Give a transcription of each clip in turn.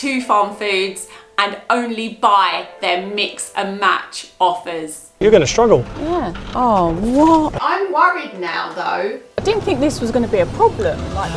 to Farmfoods and only buy their mix and match offers. You're going to struggle. Yeah. Oh, what? I'm worried now though. I didn't think this was going to be a problem. Life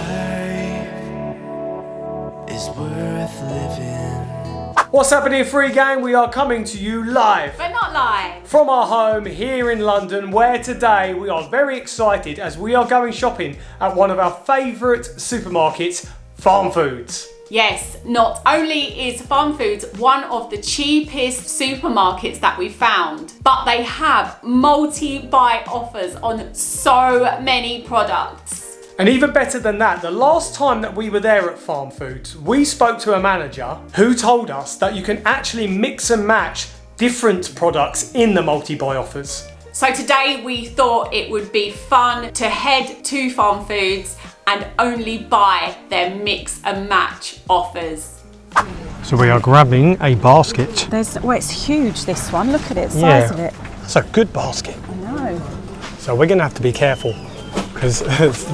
is worth living. What's happening, FreeGang? We are coming to you live. But not live. From our home here in London, where today we are very excited as we are going shopping at one of our favourite supermarkets, Farmfoods. Yes, not only is Farmfoods one of the cheapest supermarkets that we found, but they have multi-buy offers on so many products. And even better than that, the last time that we were there at Farmfoods, we spoke to a manager who told us that you can actually mix and match different products in the multi-buy offers. So today we thought it would be fun to head to Farmfoods and only buy their mix and match offers. So we are grabbing a basket. Well, it's huge, this one. Look at it, size of it. It's a good basket. I know. So we're going to have to be careful because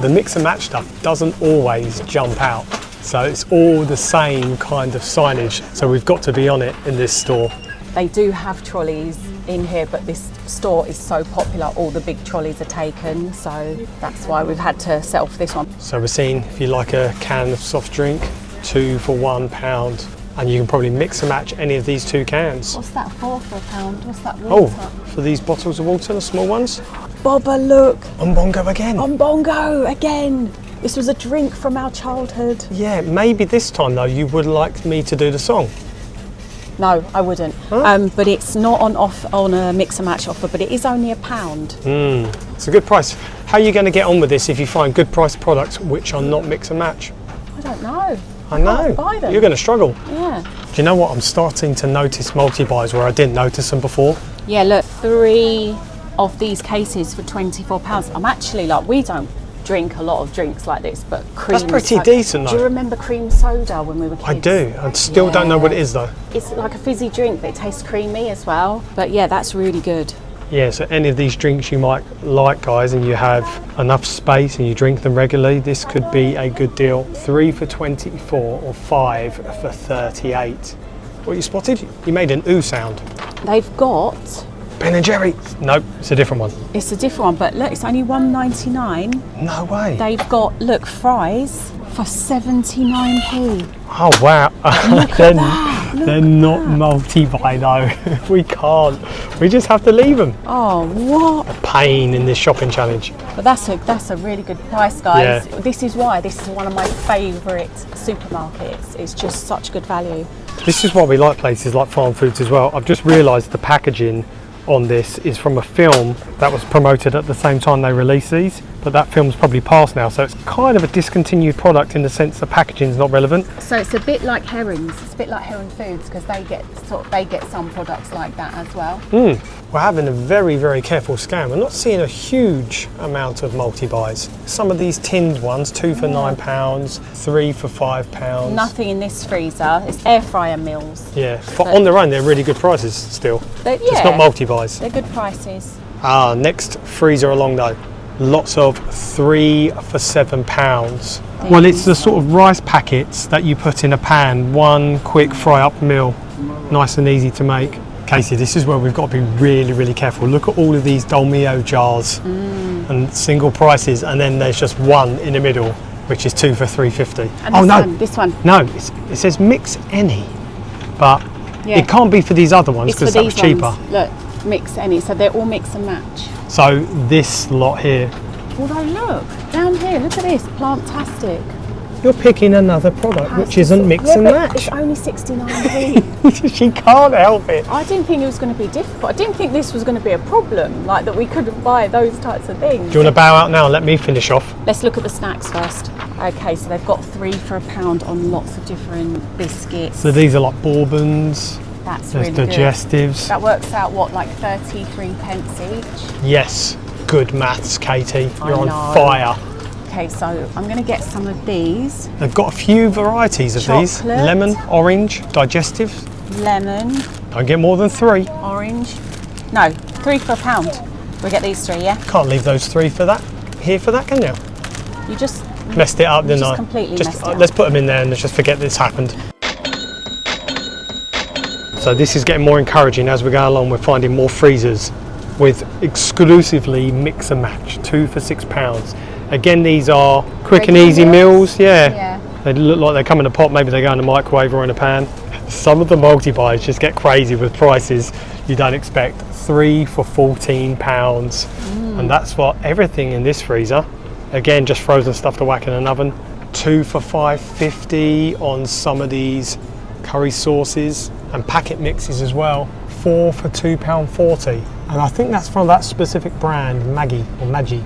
the mix and match stuff doesn't always jump out. So it's all the same kind of signage. So we've got to be on it in this store. They do have trolleys in here, but this store is so popular, all the big trolleys are taken. So that's why we've had to settle for this one. So we're seeing if you like a can of soft drink, 2 for £1. And you can probably mix and match any of these 2 cans. What's that for £1? What's that water? Oh, for these bottles of water, the small ones. Bobba, look. On Bongo again. On Bongo again. This was a drink from our childhood. Yeah, maybe this time though you would like me to do the song. No, I wouldn't. Huh? But it's not on a mix and match offer, but it is only £1. It's a good price. How are you going to get on with this if you find good price products which are not mix and match? I don't know. I know. Can't buy them. You're going to struggle. Yeah. Do you know what? I'm starting to notice multi-buys where I didn't notice them before. Yeah, look, 3 of these cases for £24. I'm actually like, we don't drink a lot of drinks like this, but cream. That's pretty decent though. Do you remember cream soda when we were kids? I do. I still don't know what it is though. It's like a fizzy drink, but it tastes creamy as well. But yeah, that's really good. Yeah, so any of these drinks you might like, guys, and you have enough space and you drink them regularly, this could be a good deal. 3 for 24 or 5 for 38. What you spotted? You made an ooh sound. They've got Ben and Jerry. Nope, it's a different one. It's a different one, but look, it's only £1.99. No way. They've got, look, fries for 79p. Oh wow. Look at that. They're not multi-buy though. We can't. We just have to leave them. Oh, what? A pain in this shopping challenge. But that's a really good price, guys. Yeah. This is why this is one of my favourite supermarkets. It's just such good value. This is why we like places like Farmfoods as well. I've just realised the packaging on this is from a film that was promoted at the same time they released these, but that film's probably passed now, so it's kind of a discontinued product in the sense the packaging's not relevant. So it's a bit like Herons. It's a bit like Heron Foods because they get some products like that as well. We're having a very, very careful scan. We're not seeing a huge amount of multi-buys. Some of these tinned ones, 2 for £9, 3 for £5. Nothing in this freezer. It's air fryer meals. Yeah, but on their own, they're really good prices still. It's not multi-buys. They're good prices. Next freezer along though. Lots of 3 for £7. Well, it's the sort of rice packets that you put in a pan, one quick fry up meal. Nice and easy to make. Casey, this is where we've got to be really, really careful. Look at all of these Dolmio jars and single prices, and then there's just one in the middle, which is 2 for £3.50. And this one. No, it says mix any, but it can't be for these other ones because that was cheaper. Look, mix any, so they're all mix and match. So this lot here. Although look, down here, look at this, Plantastic. You're picking another product which isn't mix and match. It's only 69p. She can't help it. I didn't think it was going to be difficult. I didn't think this was going to be a problem, like that we couldn't buy those types of things. Do you want to bow out now and let me finish off? Let's look at the snacks first. Okay, so they've got 3 for £1 on lots of different biscuits. So these are like bourbons. That's really good. digestives. That works out, what, like 33 pence each? Yes, good maths, Katie. You're on know. fire. Okay, so I'm going to get some of these. They've got a few varieties of these. Chocolate. Lemon, orange, digestives. Lemon. Don't get more than 3. Orange. No, 3 for £1. We get these 3, yeah? Can't leave those 3 for that. Here for that, can you? You just messed it up, didn't I? Completely messed it up. Let's put them in there and let's just forget this happened. So this is getting more encouraging as we go along. We're finding more freezers with exclusively mix and match, 2 for £6. Again, these are quick and easy meals. Yeah. They look like they come in a pot, maybe they go in a microwave or in a pan. Some of the multi-buys just get crazy with prices you don't expect. 3 for £14, and that's for everything in this freezer. Again, just frozen stuff to whack in an oven. 2 for £5.50 on some of these curry sauces and packet mixes as well. 4 for £2.40, and I think that's from that specific brand, Maggi or Maggi.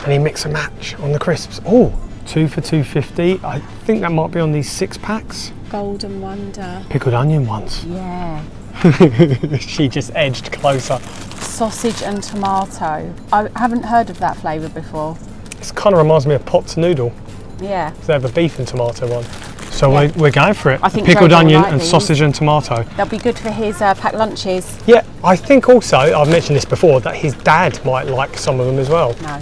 And he mix and match on the crisps. Oh, 2 for £2.50. I think that might be on these 6-packs. Golden Wonder. Pickled onion ones. Yeah. She just edged closer. Sausage and tomato. I haven't heard of that flavour before. This kind of reminds me of pot's noodle. Yeah. So they have a beef and tomato one. So Yeah. we're going for it. I think Pickled JoJo will onion like and these. sausage and tomato. They'll be good for his packed lunches. Yeah, I think also, I've mentioned this before, that his dad might like some of them as well. No.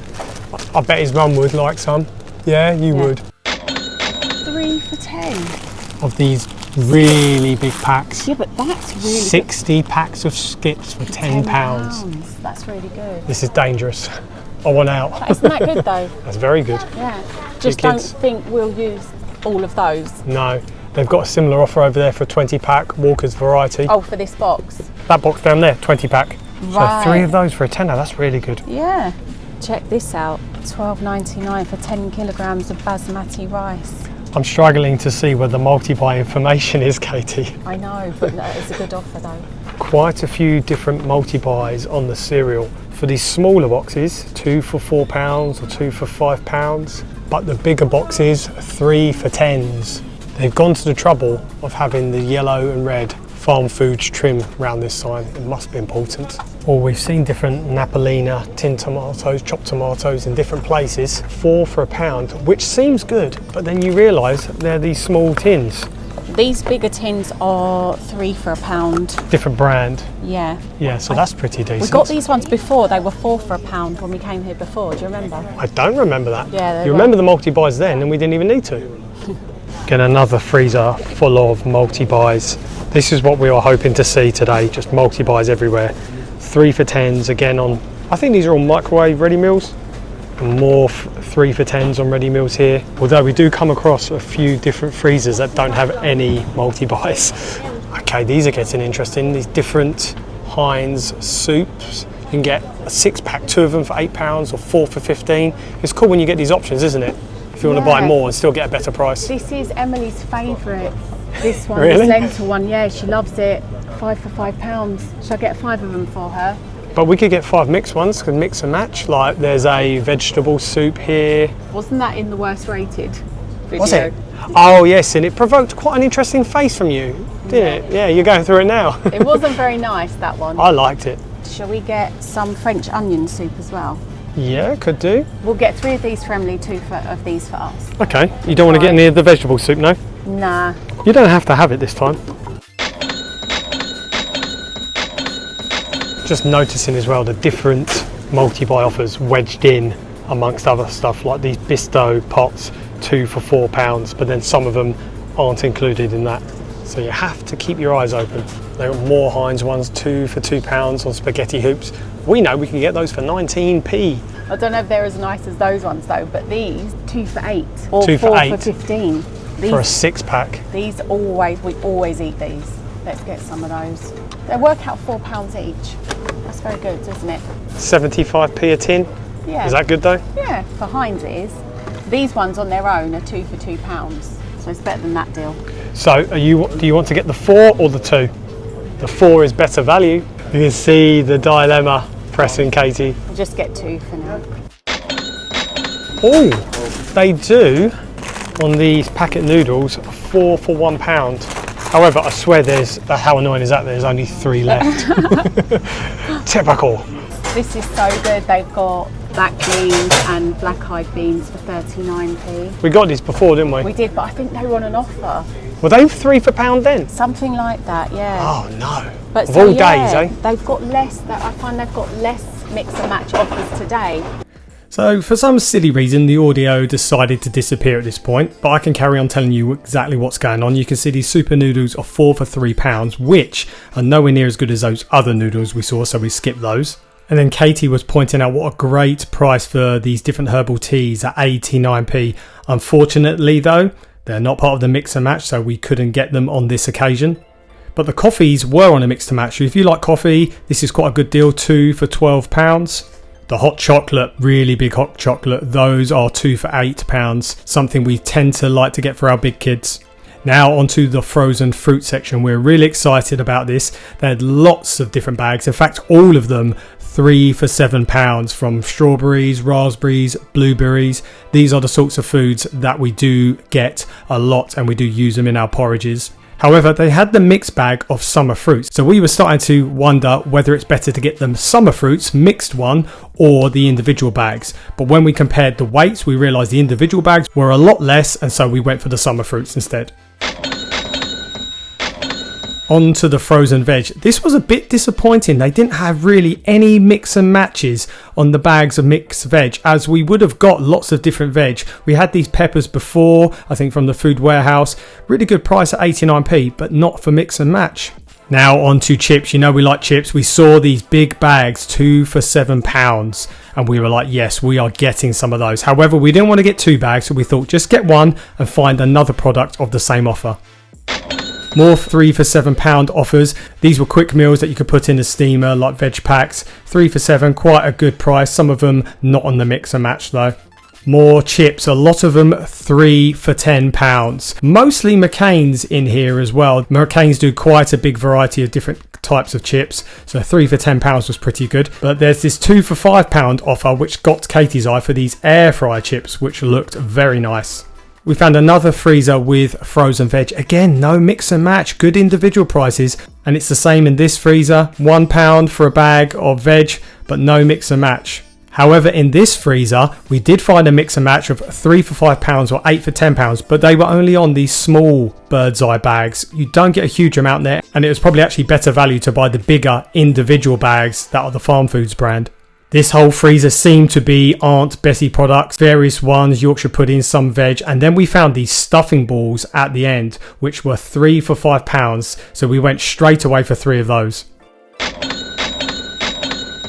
I bet his mum would like some. Yeah, you would. 3 for 10. Of these really big packs. Yeah, but that's really 60 packs of skips for £10. £10. That's really good. This is dangerous. I want out. Isn't that good though? That's very good. Yeah. Just Your don't kids. think we'll use all of those. No, they've got a similar offer over there for a 20-pack, Walker's Variety. Oh, for this box? That box down there, 20-pack. Right. So 3 of those for a tenner, that's really good. Yeah. Check this out. £12.99 for 10 kilograms of basmati rice. I'm struggling to see where the multi-buy information is, Katie. I know, but it's a good offer though. Quite a few different multi-buys on the cereal. For these smaller boxes, 2 for £4 or 2 for £5. But the bigger boxes, 3 for £10s. They've gone to the trouble of having the yellow and red Farmfoods trim around this sign. It must be important. Well, we've seen different Napolina tin tomatoes, chopped tomatoes in different places. 4 for £1, which seems good, but then you realise they're these small tins. These bigger tins are 3 for £1. Different brand. Yeah. Yeah, so that's pretty decent. We got these ones before. They were 4 for £1 when we came here before. Do you remember? I don't remember that. Yeah, they you were. remember the multi-buys then and we didn't even need to. Get another freezer full of multi-buys. This is what we were hoping to see today, just multi-buys everywhere. 3 for £10s again on, I think these are all microwave ready meals. And more 3 for £10s on ready meals here. Although we do come across a few different freezers that don't have any multi-buys. Okay, these are getting interesting. These different Heinz soups. You can get a 6-pack, 2 of them for £8 or 4 for £15. It's cool when you get these options, isn't it? If you want to buy more and still get a better price. This is Emily's favourite. This one, Really? this lentil one. Yeah, she loves it. 5 for £5. Shall I get 5 of them for her? But we could get 5 mixed ones, could mix and match. Like there's a vegetable soup here. Wasn't that in the worst rated video? Was it? Oh yes, and it provoked quite an interesting face from you, didn't it? Yeah, you're going through it now. It wasn't very nice, that one. I liked it. Shall we get some French onion soup as well? Yeah, could do. We'll get 3 of these for Emily, 2 of these for us. Okay, you don't want to get any of the vegetable soup, no? Nah. You don't have to have it this time. Just noticing as well the different multi-buy offers wedged in amongst other stuff like these Bisto pots, 2 for £4, but then some of them aren't included in that. So you have to keep your eyes open. They've got more Heinz ones, 2 for £2 on spaghetti hoops. We know we can get those for 19p. I don't know if they're as nice as those ones though, but these, 2 for £8 or 2 for 4 £8. for 15. These, For a 6-pack. These we always eat these. Let's get some of those. They work out £4 each. That's very good, isn't it? 75p a tin. Yeah. Is that good though? Yeah, for Heinz it is. These ones on their own are 2 for £2, so it's better than that deal. So do you want to get the 4 or the 2? The 4 is better value. You can see the dilemma pressing Katie. We'll just get 2 for now. Oh, they do on these packet noodles 4 for £1. However, I swear how annoying is that? There's only 3 left. Typical. This is so good. They've got black beans and black-eyed beans for 39p. We got these before, didn't we? We did, but I think they were on an offer. Were they 3 for £1 then? Something like that, yeah. Oh no. But Of so, all yeah, days, eh? They've got less. I find they've got less mix and match offers today. So for some silly reason the audio decided to disappear at this point, but I can carry on telling you exactly what's going on. You can see these super noodles are 4 for £3, which are nowhere near as good as those other noodles we saw, so we skipped those. And then Katie was pointing out what a great price for these different herbal teas at 89p. Unfortunately though, they're not part of the mix and match, so we couldn't get them on this occasion. But the coffees were on a mix and match. So if you like coffee, this is quite a good deal, 2 for £12. The hot chocolate, really big hot chocolate, those are 2 for £8, something we tend to like to get for our big kids. Now onto the frozen fruit section. We're really excited about this. They had lots of different bags. In fact, all of them 3 for £7, from strawberries, raspberries, blueberries. These are the sorts of foods that we do get a lot and we do use them in our porridges. However, they had the mixed bag of summer fruits, so we were starting to wonder whether it's better to get them summer fruits, mixed one, or the individual bags. But when we compared the weights, we realised the individual bags were a lot less, and so we went for the summer fruits instead. On to the frozen veg. This was a bit disappointing. They didn't have really any mix and matches on the bags of mixed veg, as we would have got lots of different veg. We had these peppers before, I think from the food warehouse. Really good price at 89p, but not for mix and match. Now on to chips. You know we like chips. We saw these big bags, 2 for £7, and we were like, yes, we are getting some of those. However, we didn't want to get 2 bags, so we thought just get one and find another product of the same offer. More 3 for £7 offers. These were quick meals that you could put in a steamer, like veg packs. 3 for £7, quite a good price. Some of them not on the mix and match though. More chips, a lot of them 3 for £10. Mostly McCain's in here as well. McCain's do quite a big variety of different types of chips, so 3 for £10 was pretty good. But there's this 2 for £5 offer which got Katie's eye for these air fryer chips, which looked very nice. We found another freezer with frozen veg. Again, no mix and match, good individual prices. And it's the same in this freezer, £1 for a bag of veg, but no mix and match. However, in this freezer, we did find a mix and match of 3 for £5 or 8 for £10, but they were only on these small bird's eye bags. You don't get a huge amount there, and it was probably actually better value to buy the bigger individual bags that are the Farmfoods brand. This whole freezer seemed to be Aunt Bessie products, various ones, Yorkshire pudding, some veg, and then we found these stuffing balls at the end, which were 3 for £5, so we went straight away for 3 of those.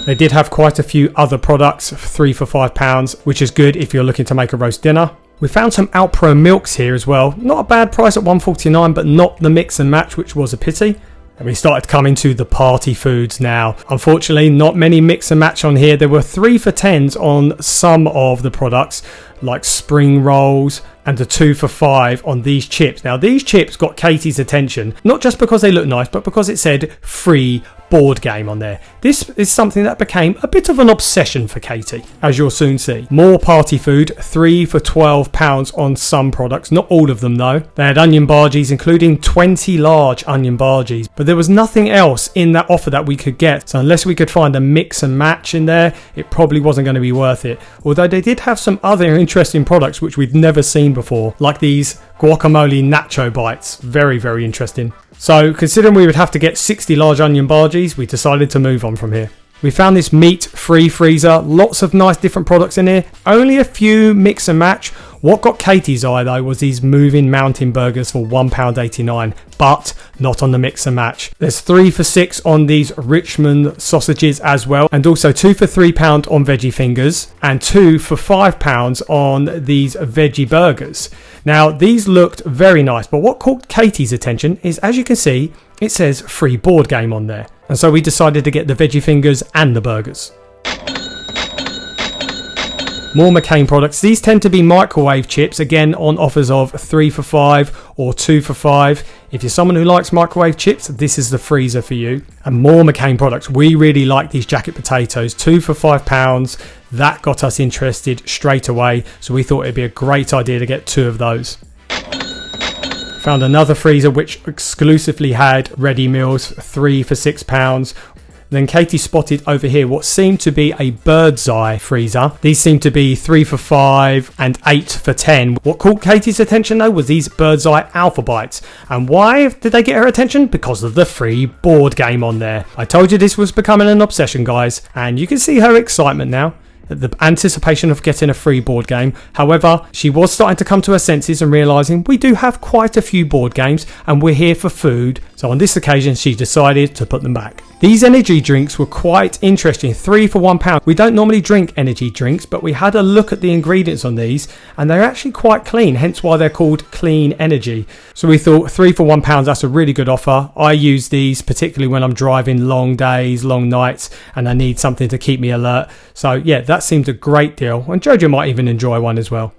They did have quite a few other products, 3 for £5, which is good if you're looking to make a roast dinner. We found some Alpro milks here as well, not a bad price at £1.49, but not the mix and match, which was a pity. And we started coming to the party foods now. Unfortunately, not many mix and match on here. There were 3 for £10s on some of the products, like spring rolls, and a 2 for £5 on these chips. Now, these chips got Katie's attention, not just because they look nice, but because it said free board game on there. This is something that became a bit of an obsession for Katie, as you'll soon see. More party food, 3 for £12 on some products, not all of them though. They had onion bhajis, including 20 large onion bhajis, but there was nothing else in that offer that we could get, so unless we could find a mix and match in there, it probably wasn't going to be worth it. Although they did have some other interesting products which we'd never seen before, like these guacamole nacho bites. Very, very interesting. So considering we would have to get 60 large onion bhajis, we decided to move on from here. We found this meat-free freezer, lots of nice different products in here, only a few mix and match. What got Katie's eye though was these moving mountain burgers for £1.89, but not on the mix and match. There's 3 for £6 on these Richmond sausages as well, and also 2 for £3 on veggie fingers, and 2 for £5 on these veggie burgers. Now these looked very nice, but what caught Katie's attention is, as you can see, it says free board game on there. And so we decided to get the veggie fingers and the burgers. More McCain products. These tend to be microwave chips, again on offers of 3 for £5 or 2 for £5. If you're someone who likes microwave chips, this is the freezer for you. And more McCain products. We really like these jacket potatoes, 2 for £5. That got us interested straight away, so we thought it'd be a great idea to get 2 of those. Found another freezer which exclusively had ready meals, 3 for £6. Then Katie spotted over here what seemed to be a bird's eye freezer. These seemed to be 3 for £5 and 8 for £10. What caught Katie's attention though was these bird's eye alpha bites. And why did they get her attention? Because of the free board game on there. I told you this was becoming an obsession, guys, and you can see her excitement now. the anticipation of getting a free board game. However, she was starting to come to her senses and realising we do have quite a few board games and we're here for food. So on this occasion, she decided to put them back. These energy drinks were quite interesting, 3 for £1. We don't normally drink energy drinks, but we had a look at the ingredients on these and they're actually quite clean, hence why they're called clean energy. So we thought 3 for £1, that's a really good offer. I use these particularly when I'm driving long days, long nights, and I need something to keep me alert. So yeah, that seemed a great deal, and JoJo might even enjoy one as well.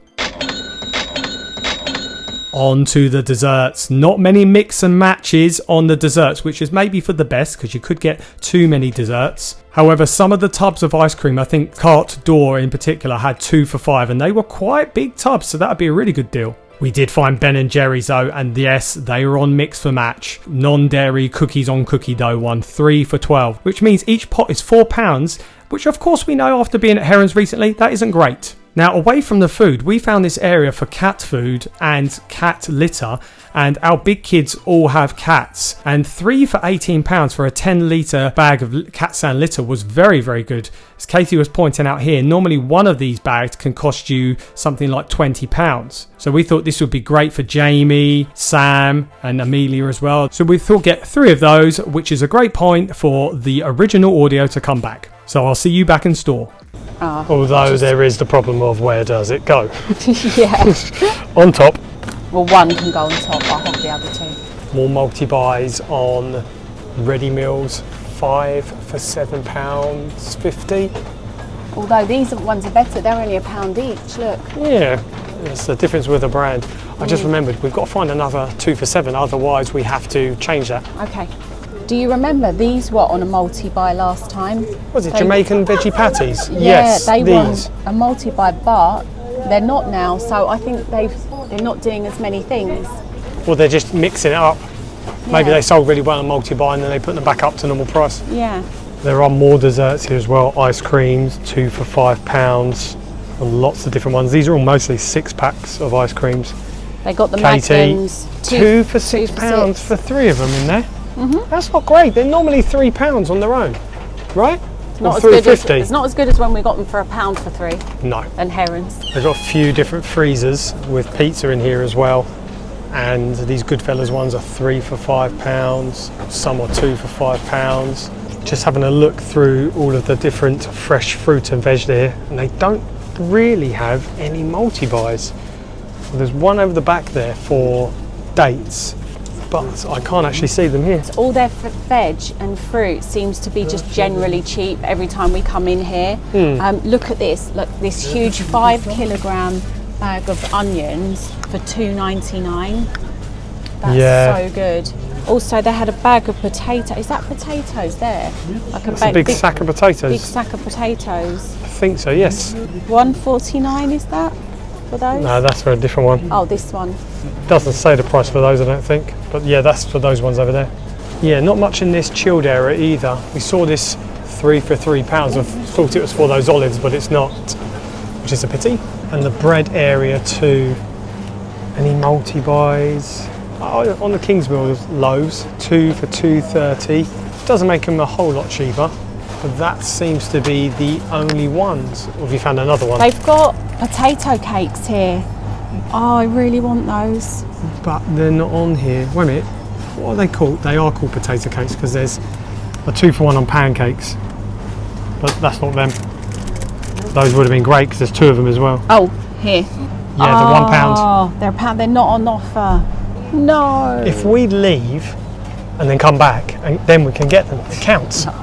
On to the desserts. Not many mix and matches on the desserts, which is maybe for the best because you could get too many desserts. However, some of the tubs of ice cream, I think Carte d'Or in particular, had 2 for £5 and they were quite big tubs, so that would be a really good deal. We did find Ben & Jerry's though, and yes, they were on mix for match. Non-dairy cookies on cookie dough one, 3 for £12, which means each pot is £4, which of course we know after being at Heron's recently, that isn't great. Now, away from the food, we found this area for cat food and cat litter, and our big kids all have cats, and 3 for £18 for a 10-litre bag of cat sand litter was very, very good. As Katie was pointing out here, normally one of these bags can cost you something like £20. So we thought this would be great for Jamie, Sam and Amelia as well. So we thought get 3 of those, which is a great point for the original audio to come back. So I'll see you back in store. Although there is the problem of where does it go? Yeah. On top. Well, one can go on top, I'll hold the other 2. More multi-buys on ready meals, 5 for £7.50. Although these ones are better, they're only £1 each, look. Yeah, it's the difference with the brand. I just remembered, we've got to find another 2 for £7, otherwise we have to change that. Okay. Do you remember these were on a multi-buy last time? Was it Jamaican veggie patties? Yeah, yes, they these. were a multi-buy, but they're not now, so I think they're not doing as many things. Well, they're just mixing it up. Yeah. Maybe they sold really well on multi-buy and then they put them back up to normal price. Yeah. There are more desserts here as well. Ice creams, 2 for £5, and lots of different ones. These are all mostly 6-packs of ice creams. They got the Katie, Magnums. 2 for £6 for 3 of them in there. That's not great. They're normally £3 on their own, right? Not or as good as, £3.50. it's not as good as when we got them for £1 for 3. No. And Herons. They've got a few different freezers with pizza in here as well. And these Goodfellas ones are 3 for £5. Some are 2 for £5. Just having a look through all of the different fresh fruit and veg there, and they don't really have any multi-buys. There's one over the back there for dates, but I can't actually see them here. All their veg and fruit seems to be just generally cheap every time we come in here. Look at this, look, this huge 5 kilogram bag of onions for $2.99. That's so good. Also, they had a bag of potatoes. Is that potatoes there? Like a big sack of potatoes. Big sack of potatoes. I think so, yes. $1.49 is that for those? No, that's for a different one. Oh, this one. Doesn't say the price for those, I don't think. But yeah, that's for those ones over there. Yeah, not much in this chilled area either. We saw this 3 for £3. I thought it was for those olives, but it's not, which is a pity. And the bread area too. Any multi-buys? Oh, on the Kingsmill loaves, 2 for £2.30. Doesn't make them a whole lot cheaper, but that seems to be the only ones. Or have you found another one? They've got potato cakes here. Oh, I really want those. But they're not on here. Wait a minute. What are they called? They are called potato cakes because there's a 2 for 1 on pancakes. But that's not them. Those would have been great because there's 2 of them as well. Oh, here. Yeah, they're £1. Oh, they're £1. They're not on offer. No. If we leave and then come back, and then we can get them. It counts. No.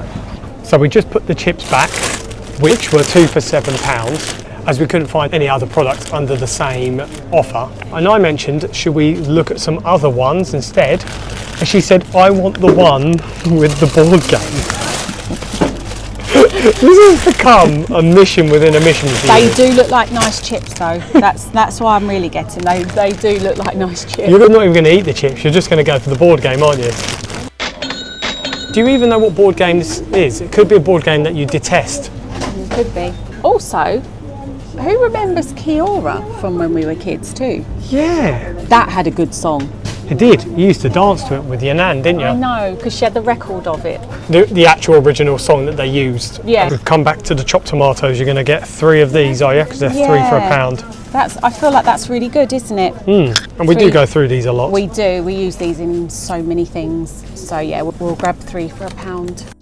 So we just put the chips back, which were 2 for £7. As we couldn't find any other products under the same offer. And I mentioned, should we look at some other ones instead? And she said, I want the one with the board game. This has become a mission within a mission. They do look like nice chips though. That's why I'm really getting. They do look like nice chips. You're not even going to eat the chips, you're just going to go for the board game, aren't you? Do you even know what board game this is? It could be a board game that you detest. It could be. Also, who remembers Kiora from when we were kids too? Yeah. That had a good song. It did. You used to dance to it with your nan, didn't you? I know, because she had the record of it. The actual original song that they used. Yeah. We've come back to the chopped tomatoes. You're going to get 3 of these, are you? Because they're 3 for £1. I feel like that's really good, isn't it? And we do go through these a lot. We do. We use these in so many things. So yeah, we'll grab 3 for £1.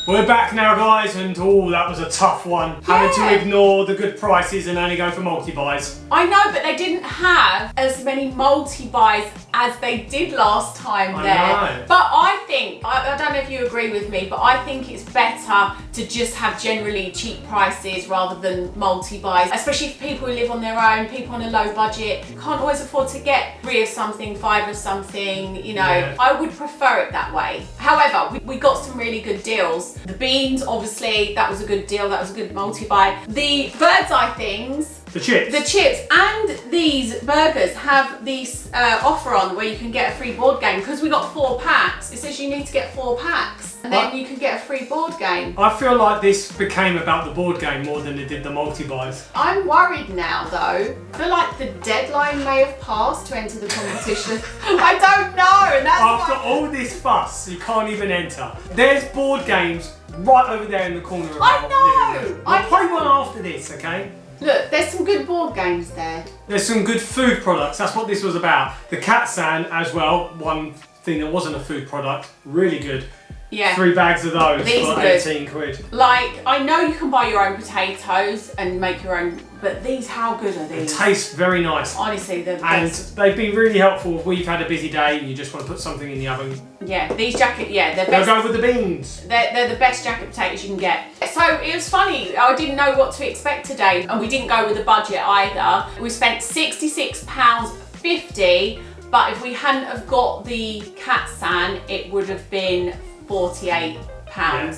We're back now, guys, and that was a tough one. Having to ignore the good prices and only go for multi-buys. I know, but they didn't have as many multi-buys as they did last time I there. know. But I think, I don't know if you agree with me, but I think it's better to just have generally cheap prices rather than multi-buys, especially for people who live on their own, people on a low budget, can't always afford to get 3 of something, 5 of something, you know. Yeah. I would prefer it that way. However, we got some really good deals. The beans, obviously, that was a good deal, that was a good multi-buy. The bird's eye things, The chips. the chips and these burgers have this offer on where you can get a free board game because we got 4 packs. It says you need to get 4 packs and then you can get a free board game. I feel like this became about the board game more than it did the multi-buys. I'm worried now though. I feel like the deadline may have passed to enter the competition. I don't know, and that's After why... all this fuss, you can't even enter. There's board games right over there in the corner of our living room. We'll play one after this, okay? Look, there's some good board games there. There's some good food products. That's what this was about. The Katsan as well. One thing that wasn't a food product. Really good. Yeah. 3 bags of those These for are good. 18 quid. Like, I know you can buy your own potatoes and make your own, but these, how good are It these? tastes very nice. Honestly, they're the And best. they've been really helpful if we've had a busy day and you just want to put something in the oven. Yeah, these they're They'll best. go with the beans. They're the best jacket potatoes you can get. So it was funny, I didn't know what to expect today and we didn't go with a budget either. We spent £66.50, but if we hadn't have got the Katsan, it would have been £48.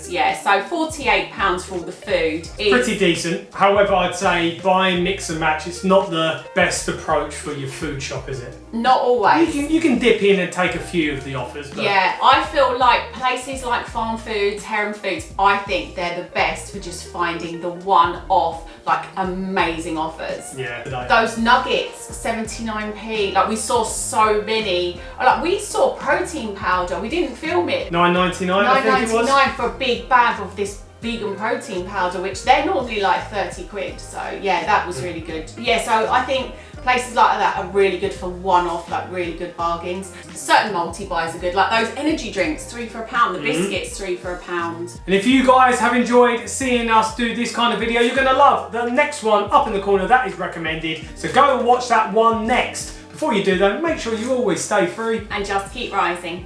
Yeah, so £48 for all the food. Pretty decent. However, I'd say buying mix and match, it's not the best approach for your food shop, is it? Not always. You can dip in and take a few of the offers. But Yeah, I feel like places like Farmfoods, Heron Foods, I think they're the best for just finding the one-off, like amazing offers. Yeah, today. Those nuggets, 79p, like we saw so many. Like we saw protein powder, we didn't film it. $9.99 I think it was. $9.99 for a big bag of this vegan protein powder, which they're normally like 30 quid. So yeah, that was really good. Yeah, so I think places like that are really good for one-off, like really good bargains. Certain multi-buys are good, like those energy drinks, 3 for £1. The biscuits, 3 for £1. And if you guys have enjoyed seeing us do this kind of video, you're going to love the next one up in the corner. That is recommended. So go and watch that one next. Before you do though, make sure you always stay free And just keep rising.